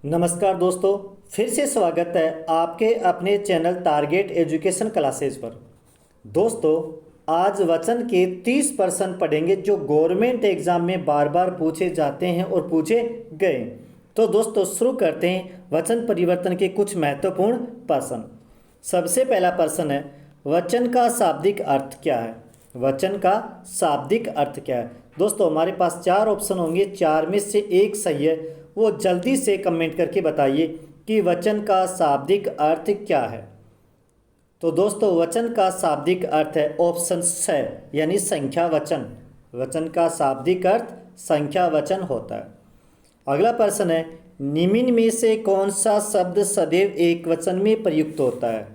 नमस्कार दोस्तों, फिर से स्वागत है आपके अपने चैनल टारगेट एजुकेशन क्लासेस पर। दोस्तों, आज वचन के 30% पढ़ेंगे जो गवर्नमेंट एग्जाम में बार बार पूछे जाते हैं और पूछे गए। तो दोस्तों शुरू करते हैं वचन परिवर्तन के कुछ महत्वपूर्ण प्रश्न। सबसे पहला प्रश्न है, वचन का शाब्दिक अर्थ क्या है? वचन का शाब्दिक अर्थ क्या है? दोस्तों हमारे पास 4 ऑप्शन होंगे, 4 में से एक सही है। वो जल्दी से कमेंट करके बताइए कि वचन का शाब्दिक अर्थ क्या है। तो दोस्तों वचन का शाब्दिक अर्थ है ऑप्शन 6 यानी संख्या वचन। वचन का शाब्दिक अर्थ संख्या वचन होता है। अगला प्रश्न है, निम्न में से कौन सा शब्द सदैव एक वचन में प्रयुक्त होता है?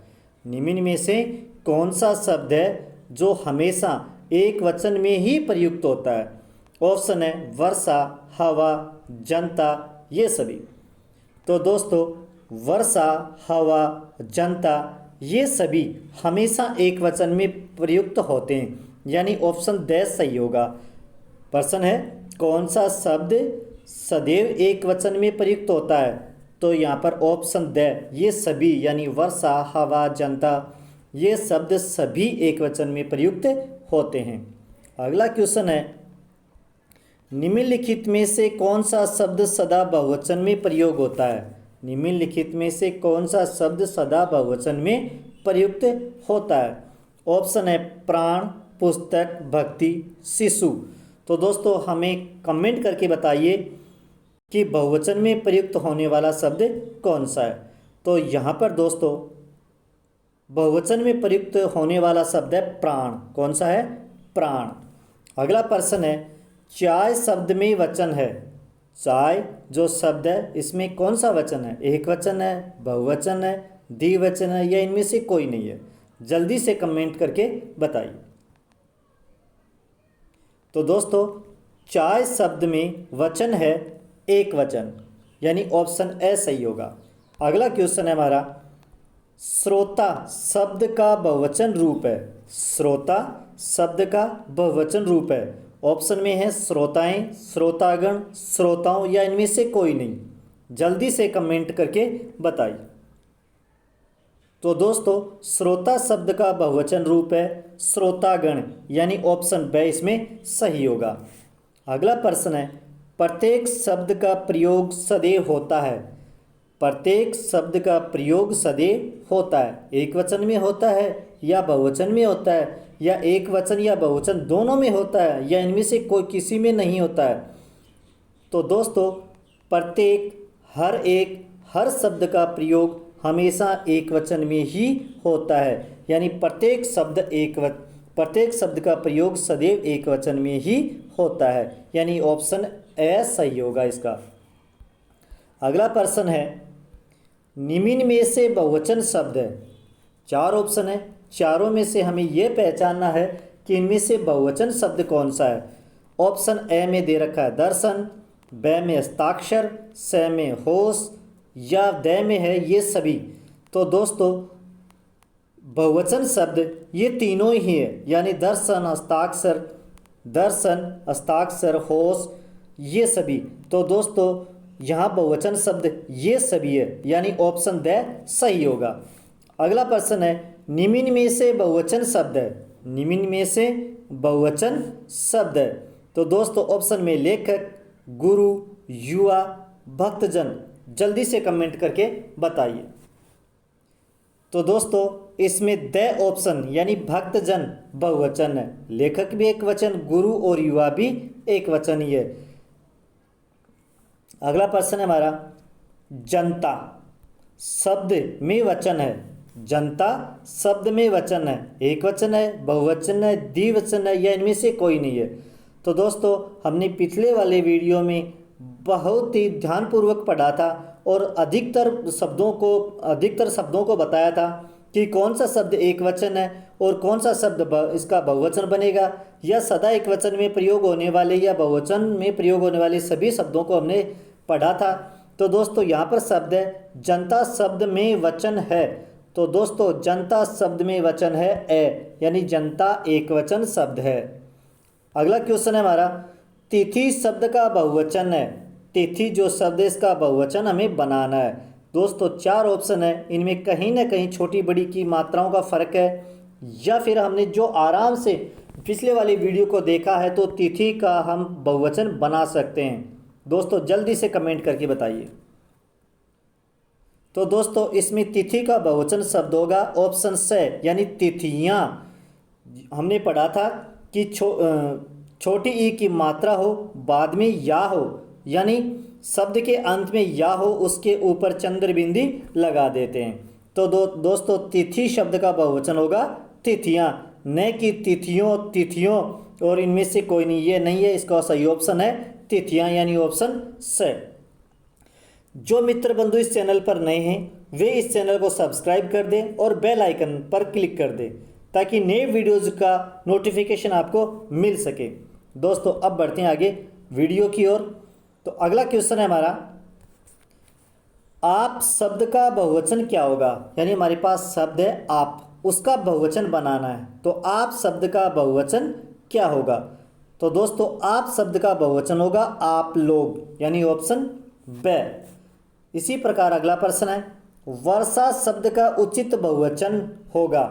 निम्न में से कौन सा शब्द है जो हमेशा एक वचन में ही प्रयुक्त होता है? ऑप्शन है वर्षा, हवा, जनता, ये सभी। तो दोस्तों वर्षा, हवा, जनता ये सभी हमेशा एक वचन में प्रयुक्त होते हैं, यानी ऑप्शन ड सही होगा। प्रश्न है कौन सा शब्द सदैव एक वचन में प्रयुक्त होता है? तो यहाँ पर ऑप्शन ड, ये सभी यानी वर्षा, हवा, जनता ये शब्द सभी एक वचन में प्रयुक्त होते हैं। अगला क्वेश्चन है, निम्नलिखित में से कौन सा शब्द सदा बहुवचन में प्रयोग होता है? निम्नलिखित में से कौन सा शब्द सदा बहुवचन में प्रयुक्त होता है? ऑप्शन है प्राण, पुस्तक, भक्ति, शिशु। तो दोस्तों हमें कमेंट करके बताइए कि बहुवचन में प्रयुक्त होने वाला शब्द कौन सा है। तो यहाँ पर दोस्तों बहुवचन में प्रयुक्त होने वाला शब्द है प्राण। कौन सा है? प्राण। अगला प्रश्न है, चाय शब्द में वचन है। चाय जो शब्द है इसमें कौन सा वचन है? एक वचन है, बहुवचन है, द्विवचन है या इनमें से कोई नहीं है? जल्दी से कमेंट करके बताइए। तो दोस्तों चाय शब्द में वचन है एक वचन, यानी ऑप्शन ए सही होगा। अगला क्वेश्चन है हमारा, श्रोता शब्द का बहुवचन रूप है। श्रोता शब्द का बहुवचन रूप है। ऑप्शन में है श्रोताएं, श्रोतागण, श्रोताओं या इनमें से कोई नहीं? जल्दी से कमेंट करके बताइए। तो दोस्तों श्रोता शब्द का बहुवचन रूप है श्रोतागण, यानी ऑप्शन बी इसमें सही होगा। अगला प्रश्न है, प्रत्येक शब्द का प्रयोग सदैव होता है। प्रत्येक शब्द का प्रयोग सदैव होता है। एक वचन में होता है या बहुवचन में होता है, या एक वचन या बहुवचन दोनों में होता है, या इनमें से कोई किसी में नहीं होता है? तो दोस्तों प्रत्येक, हर एक, हर शब्द का प्रयोग हमेशा एक वचन में ही होता है, यानी प्रत्येक शब्द का प्रयोग सदैव एक वचन में ही होता है, यानी ऑप्शन ए सही होगा इसका। अगला प्रश्न है, निम्न में से बहुवचन शब्द है। 4 ऑप्शन है, चारों में से हमें यह पहचानना है कि इनमें से बहुवचन शब्द कौन सा है। ऑप्शन ए में दे रखा है दर्शन, ब में हस्ताक्षर, स में होश या द में है ये सभी। तो दोस्तों बहुवचन शब्द ये तीनों ही है, यानी दर्शन, हस्ताक्षर, होश ये सभी। तो दोस्तों यहाँ बहुवचन शब्द ये सभी है, यानी ऑप्शन द सही होगा। अगला प्रश्न है, निम्न में से बहुवचन शब्द है। निम्न में से बहुवचन शब्द है। तो दोस्तों ऑप्शन में लेखक, गुरु, युवा, भक्तजन। जल्दी से कमेंट करके बताइए। तो दोस्तों इसमें द ऑप्शन यानी भक्तजन बहुवचन है। लेखक भी एक वचन, गुरु और युवा भी एक वचन ही है। अगला प्रश्न है हमारा, जनता शब्द में वचन है। जनता शब्द में वचन है, एक वचन है, बहुवचन है, द्विवचन है या इनमें से कोई नहीं है? तो दोस्तों हमने पिछले वाले वीडियो में बहुत ही ध्यानपूर्वक पढ़ा था और अधिकतर शब्दों को बताया था कि कौन सा शब्द एक वचन है और कौन सा शब्द इसका बहुवचन बनेगा, या सदा एक वचन में प्रयोग होने वाले या बहुवचन में प्रयोग होने वाले सभी शब्दों को हमने पढ़ा था। तो दोस्तों यहाँ पर शब्द है जनता शब्द में वचन है। तो दोस्तों जनता शब्द में वचन है ए, यानी जनता एक वचन शब्द है। अगला क्वेश्चन है हमारा, तिथि शब्द का बहुवचन है। तिथि जो शब्द है इसका बहुवचन हमें बनाना है। दोस्तों 4 ऑप्शन है, इनमें कहीं ना कहीं छोटी बड़ी की मात्राओं का फ़र्क है, या फिर हमने जो आराम से पिछले वाली वीडियो को देखा है तो तिथि का हम बहुवचन बना सकते हैं। दोस्तों जल्दी से कमेंट करके बताइए। तो दोस्तों इसमें तिथि का बहुवचन शब्द होगा ऑप्शन से, यानी तिथियां। हमने पढ़ा था कि छोटी ई की मात्रा हो, बाद में या हो, यानी शब्द के अंत में या हो उसके ऊपर चंद्र बिंदी लगा देते हैं। तो दोस्तों तिथि शब्द का बहुवचन होगा तिथियां, न कि तिथियों तिथियों, और इनमें से कोई नहीं, ये नहीं है। इसका सही ऑप्शन है तिथियां, यानी ऑप्शन से। जो मित्र बंधु इस चैनल पर नए हैं वे इस चैनल को सब्सक्राइब कर दें और बेल आइकन पर क्लिक कर दें ताकि नए वीडियोज़ का नोटिफिकेशन आपको मिल सके। दोस्तों अब बढ़ते हैं आगे वीडियो की ओर। तो अगला क्वेश्चन है हमारा, आप शब्द का बहुवचन क्या होगा? यानी हमारे पास शब्द है आप, उसका बहुवचन बनाना है। तो आप शब्द का बहुवचन क्या होगा? तो दोस्तों आप शब्द का बहुवचन होगा आप लोग, यानी ऑप्शन बे। इसी प्रकार अगला प्रश्न है, वर्षा शब्द का उचित बहुवचन होगा।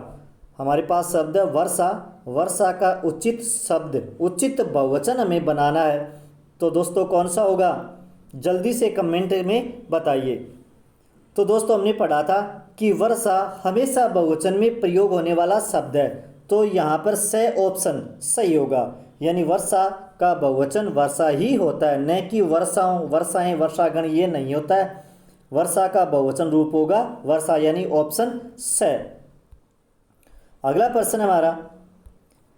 हमारे पास शब्द है वर्षा, वर्षा का उचित शब्द उचित बहुवचन हमें बनाना है। तो दोस्तों कौन सा होगा? जल्दी से कमेंट में बताइए। तो दोस्तों हमने पढ़ा था कि वर्षा हमेशा बहुवचन में प्रयोग होने वाला शब्द है, तो यहाँ पर से ऑप्शन सही होगा, यानी वर्षा का बहुवचन वर्षा ही होता है, न कि वर्षाओं वर्षाएं वर्षागण, ये नहीं होता है। वर्षा का बहुवचन रूप होगा वर्षा, यानी ऑप्शन से। अगला प्रश्न है हमारा,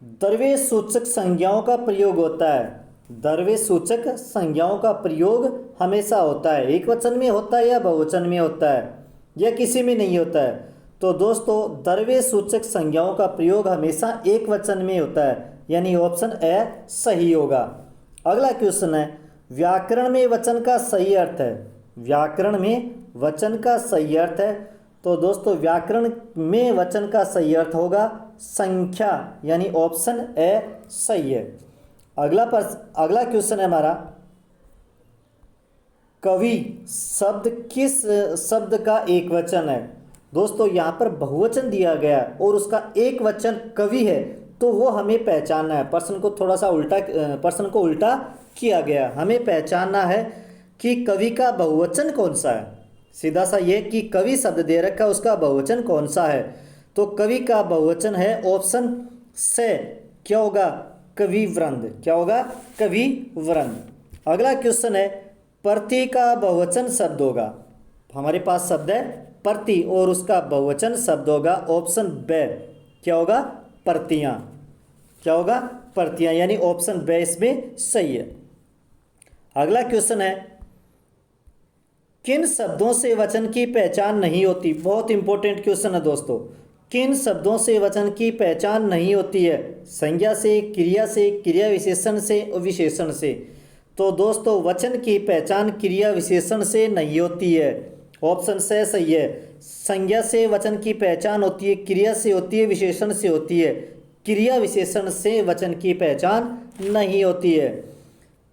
द्रव्य सूचक संज्ञाओं का प्रयोग होता है। द्रव्य सूचक संज्ञाओं का प्रयोग हमेशा होता है, एक वचन में होता है या बहुवचन में होता है, या किसी में नहीं होता है? तो दोस्तों द्रव्य सूचक संज्ञाओं का प्रयोग हमेशा एक वचन में होता है, यानी ऑप्शन ए सही होगा। अगला क्वेश्चन है, व्याकरण में वचन का सही अर्थ है। व्याकरण में वचन का सही अर्थ है। तो दोस्तों व्याकरण में वचन का सही अर्थ होगा संख्या, यानी ऑप्शन ए सही है। अगला क्वेश्चन है हमारा, कवि शब्द किस शब्द का एक वचन है? दोस्तों यहाँ पर बहुवचन दिया गया है और उसका एक वचन कवि है, तो वो हमें पहचानना है। प्रश्न को उल्टा किया गया, हमें पहचानना है कि कवि का बहुवचन कौन सा है। सीधा सा ये कि कवि शब्द दे रखा है, उसका बहुवचन कौन सा है? तो कवि का बहुवचन है ऑप्शन से, क्या होगा? कविवृंद। क्या होगा? कविवृंद। अगला क्वेश्चन है, प्रति का बहुवचन शब्द होगा। हमारे पास शब्द है प्रति और उसका बहुवचन शब्द होगा ऑप्शन बे, क्या होगा? प्रतियां। क्या होगा? प्रतियां, यानी ऑप्शन बे इसमें सही है। अगला क्वेश्चन है, किन शब्दों से वचन की पहचान नहीं होती? बहुत इंपॉर्टेंट क्वेश्चन है दोस्तों। किन शब्दों से वचन की पहचान नहीं होती है? संज्ञा से, क्रिया से, क्रिया विशेषण से और विशेषण से। तो दोस्तों वचन की पहचान क्रिया विशेषण से नहीं होती है, ऑप्शन से सही है। संज्ञा से वचन की पहचान होती है, क्रिया से होती है, विशेषण से होती है। क्रिया विशेषण से वचन की पहचान नहीं होती है।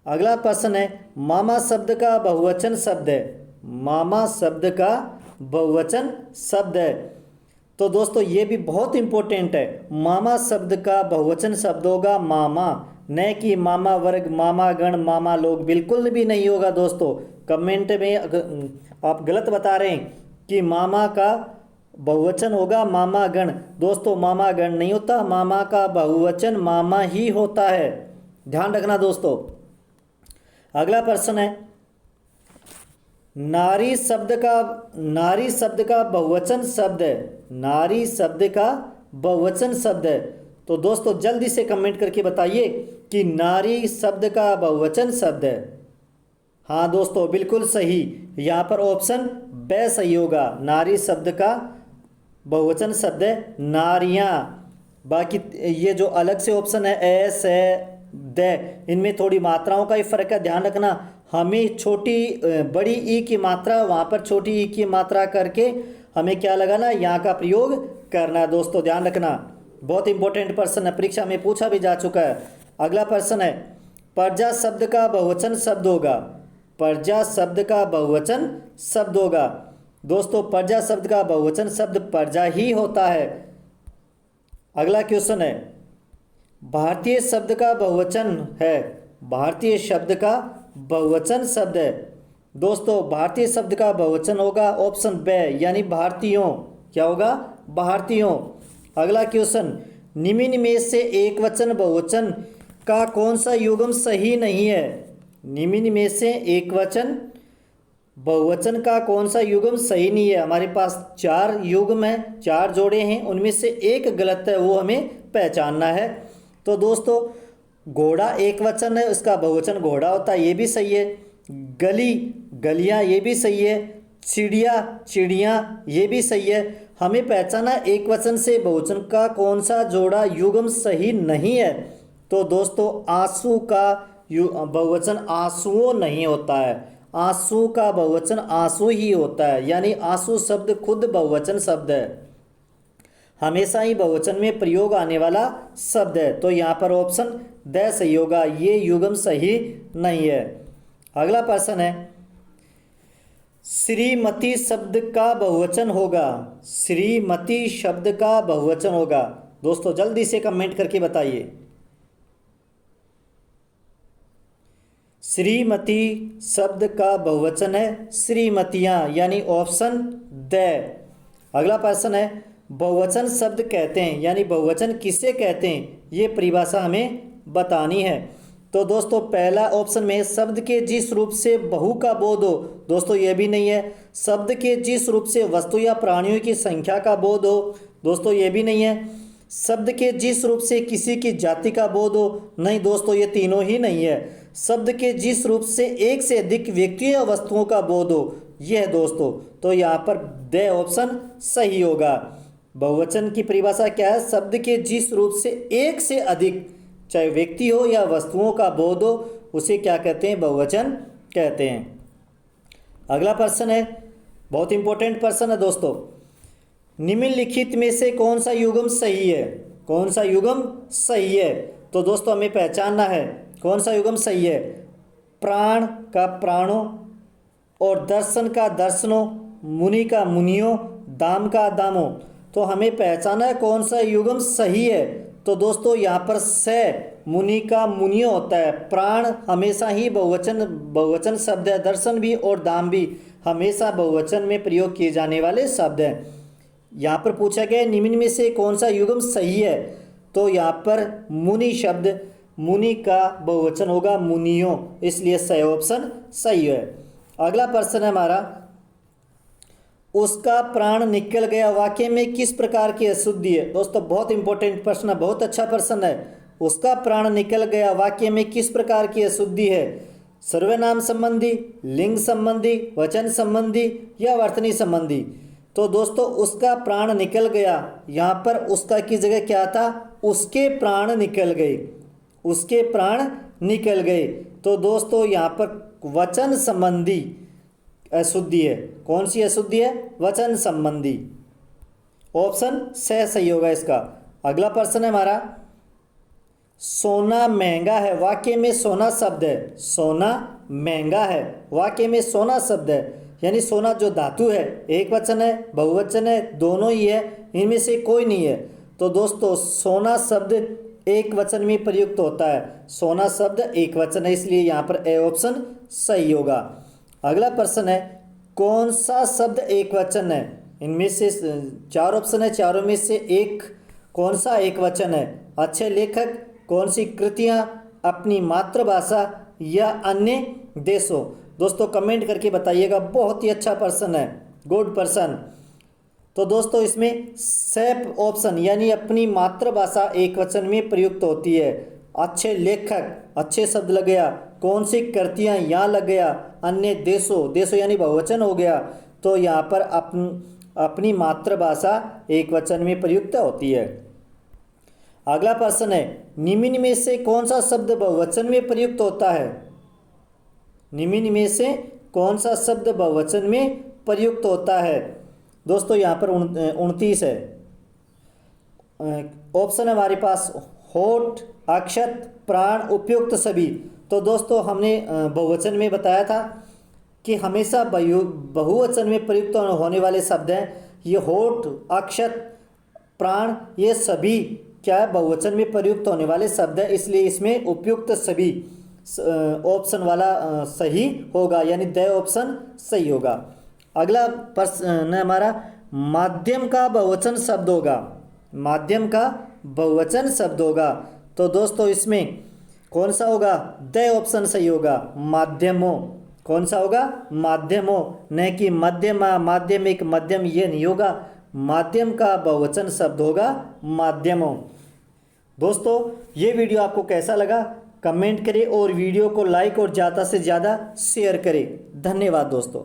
अगला प्रश्न है, मामा शब्द का बहुवचन शब्द है। मामा शब्द का बहुवचन शब्द है। तो दोस्तों ये भी बहुत इंपॉर्टेंट है। मामा शब्द का बहुवचन शब्द होगा मामा, न कि मामा वर्ग, मामा गण, मामा लोग, बिल्कुल भी नहीं होगा दोस्तों। कमेंट में आप गलत बता रहे हैं कि मामा का बहुवचन होगा मामा गण। दोस्तों मामा गण नहीं होता, मामा का बहुवचन मामा ही होता है, ध्यान रखना दोस्तों। अगला प्रश्न है, नारी शब्द का बहुवचन शब्द है। नारी शब्द का बहुवचन शब्द है। तो दोस्तों जल्दी से कमेंट करके बताइए कि नारी शब्द का बहुवचन शब्द है। हाँ दोस्तों बिल्कुल सही, यहाँ पर ऑप्शन बे सही होगा। नारी शब्द का बहुवचन शब्द है नारियाँ। बाकी ये जो अलग से ऑप्शन है ए, से, दे, इनमें थोड़ी मात्राओं का ही फर्क है, ध्यान रखना। हमें बड़ी ई की मात्रा वहाँ पर छोटी ई की मात्रा करके हमें क्या लगाना, यहाँ का प्रयोग करना है दोस्तों, ध्यान रखना। बहुत इंपॉर्टेंट प्रश्न है, परीक्षा में पूछा भी जा चुका है। अगला प्रश्न है, प्रजा शब्द का बहुवचन शब्द होगा। प्रजा शब्द का बहुवचन शब्द होगा। दोस्तों प्रजा शब्द का बहुवचन शब्द प्रजा ही होता है। अगला क्वेश्चन है, भारतीय शब्द का बहुवचन है। भारतीय शब्द का बहुवचन शब्द है। दोस्तों भारतीय शब्द का बहुवचन होगा ऑप्शन बे, यानी भारतीयों। क्या होगा? भारतीयों। अगला क्वेश्चन, निम्न में से एक वचन बहुवचन का कौन सा युग्म सही नहीं है? निम्न में से एक वचन बहुवचन का कौन सा युग्म सही नहीं है? हमारे पास 4 युग्म हैं, 4 जोड़े हैं, उनमें से एक गलत है, वो हमें पहचानना है। तो दोस्तों घोड़ा एक वचन है, उसका बहुवचन घोड़ा होता है, ये भी सही है। गली गलियां, ये भी सही है। चिड़िया चिड़ियां, ये भी सही है। हमें पहचाना एक वचन से बहुवचन का कौन सा जोड़ा युग्म सही नहीं है। तो दोस्तों आंसू का बहुवचन आंसुओं नहीं होता है। आंसू का बहुवचन आंसू ही होता है, यानी आंसू शब्द खुद बहुवचन शब्द है, हमेशा ही बहुवचन में प्रयोग आने वाला शब्द है। तो यहाँ पर ऑप्शन द सही होगा, ये युग्म सही नहीं है। अगला प्रश्न है, श्रीमती शब्द का बहुवचन होगा। श्रीमती शब्द का बहुवचन होगा। दोस्तों जल्दी से कमेंट करके बताइए। श्रीमती शब्द का बहुवचन है श्रीमतियां, यानी ऑप्शन द। अगला प्रश्न है, बहुवचन शब्द कहते हैं, यानी बहुवचन किसे कहते हैं, ये परिभाषा हमें बतानी है। तो दोस्तों पहला ऑप्शन में शब्द के जिस रूप से बहु का बोध हो। दोस्तों ये भी नहीं है। शब्द के जिस रूप से वस्तु या प्राणियों की संख्या का बोध हो। दोस्तों ये भी नहीं है। शब्द के जिस रूप से किसी की जाति का बोध हो। नहीं दोस्तों, ये तीनों ही नहीं है। शब्द के जिस रूप से एक से अधिक व्यक्तियों या वस्तुओं का बोध हो, यह है दोस्तों। तो यहाँ पर द ऑप्शन सही होगा। बहुवचन की परिभाषा क्या है? शब्द के जिस रूप से एक से अधिक, चाहे व्यक्ति हो या वस्तुओं का बोध हो, उसे क्या कहते हैं? बहुवचन कहते हैं। अगला प्रश्न है, बहुत इंपॉर्टेंट प्रश्न है दोस्तों, निम्नलिखित में से कौन सा युग्म सही है? कौन सा युग्म सही है? तो दोस्तों हमें पहचानना है कौन सा युग्म सही है। प्राण का प्राणों और दर्शन का दर्शनों, मुनि का मुनियों, दाम का दामों। तो हमें पहचाना है कौन सा युग्म सही है। तो दोस्तों यहाँ पर से मुनि का मुनियों होता है। प्राण हमेशा ही बहुवचन शब्द है। दर्शन भी और दाम भी हमेशा बहुवचन में प्रयोग किए जाने वाले शब्द हैं। यहाँ पर पूछा गया निम्न में से कौन सा युग्म सही है। तो यहाँ पर मुनि शब्द, मुनि का बहुवचन होगा मुनियों, इसलिए सही ऑप्शन सही है। अगला प्रश्न है हमारा, उसका प्राण निकल गया वाक्य में किस प्रकार की अशुद्धि है? दोस्तों बहुत इंपॉर्टेंट प्रश्न है, बहुत अच्छा प्रश्न है। उसका प्राण निकल गया वाक्य में किस प्रकार की अशुद्धि है? सर्वनाम संबंधी, लिंग संबंधी, वचन संबंधी या वर्तनी संबंधी? तो दोस्तों उसका प्राण निकल गया, यहाँ पर उसका की जगह क्या था? उसके प्राण निकल गए। उसके प्राण निकल गए। तो दोस्तों यहाँ पर वचन संबंधी अशुद्धि है। कौन सी अशुद्धि है? वचन संबंधी। ऑप्शन से सही होगा इसका। अगला प्रश्न है हमारा, सोना महंगा है वाक्य में सोना शब्द है। सोना महंगा है वाक्य में सोना शब्द है, यानी सोना जो धातु है, एक वचन है, बहुवचन है, दोनों ही है, इनमें से कोई नहीं है। तो दोस्तों सोना शब्द एक वचन में प्रयुक्त होता है। सोना शब्द एक वचन है, इसलिए यहाँ पर ए ऑप्शन सही होगा। अगला प्रश्न है, कौन सा शब्द एक वचन है? इनमें से 4 ऑप्शन है, चारों में से एक कौन सा एक वचन है? अच्छे लेखक, कौन सी कृतियाँ, अपनी मातृभाषा या अन्य देशों? दोस्तों कमेंट करके बताइएगा। बहुत ही अच्छा प्रश्न है, गुड प्रश्न। तो दोस्तों इसमें सेफ ऑप्शन, यानी अपनी मातृभाषा एक वचन में प्रयुक्त होती है। अच्छे लेखक, अच्छे शब्द लग गया। कौन सी कृतियाँ, यहाँ लग गया। अन्य देशों, देशों यानी बहुवचन हो गया। तो यहाँ पर अपनी मातृभाषा एक वचन में प्रयुक्त होती है। अगला प्रश्न है, निम्न में से कौन सा शब्द बहुवचन में प्रयुक्त होता है? निम्न में से कौन सा शब्द बहुवचन में प्रयुक्त होता है? दोस्तों यहाँ पर 29 है। ऑप्शन है हमारे पास होठ, अक्षत, प्राण, उपयुक्त सभी। तो दोस्तों हमने बहुवचन में बताया था कि हमेशा बहुवचन में प्रयुक्त होने वाले शब्द हैं। ये होठ, अक्षत, प्राण, ये सभी क्या है, बहुवचन में प्रयुक्त होने वाले शब्द है, इसलिए इसमें उपयुक्त सभी ऑप्शन वाला सही होगा, यानी द ऑप्शन सही होगा। अगला प्रश्न है हमारा, माध्यम का बहुवचन शब्द होगा। माध्यम का बहुवचन शब्द होगा, तो दोस्तों इसमें कौन सा होगा, द ऑप्शन सही होगा, माध्यमों। कौन सा होगा, माध्यमों, न कि मध्यमा, माध्यमिक, मध्यम, ये नहीं होगा। माध्यम का बहुवचन शब्द होगा माध्यमों। दोस्तों ये वीडियो आपको कैसा लगा कमेंट करें और वीडियो को लाइक और ज़्यादा से ज़्यादा शेयर करें। धन्यवाद दोस्तों।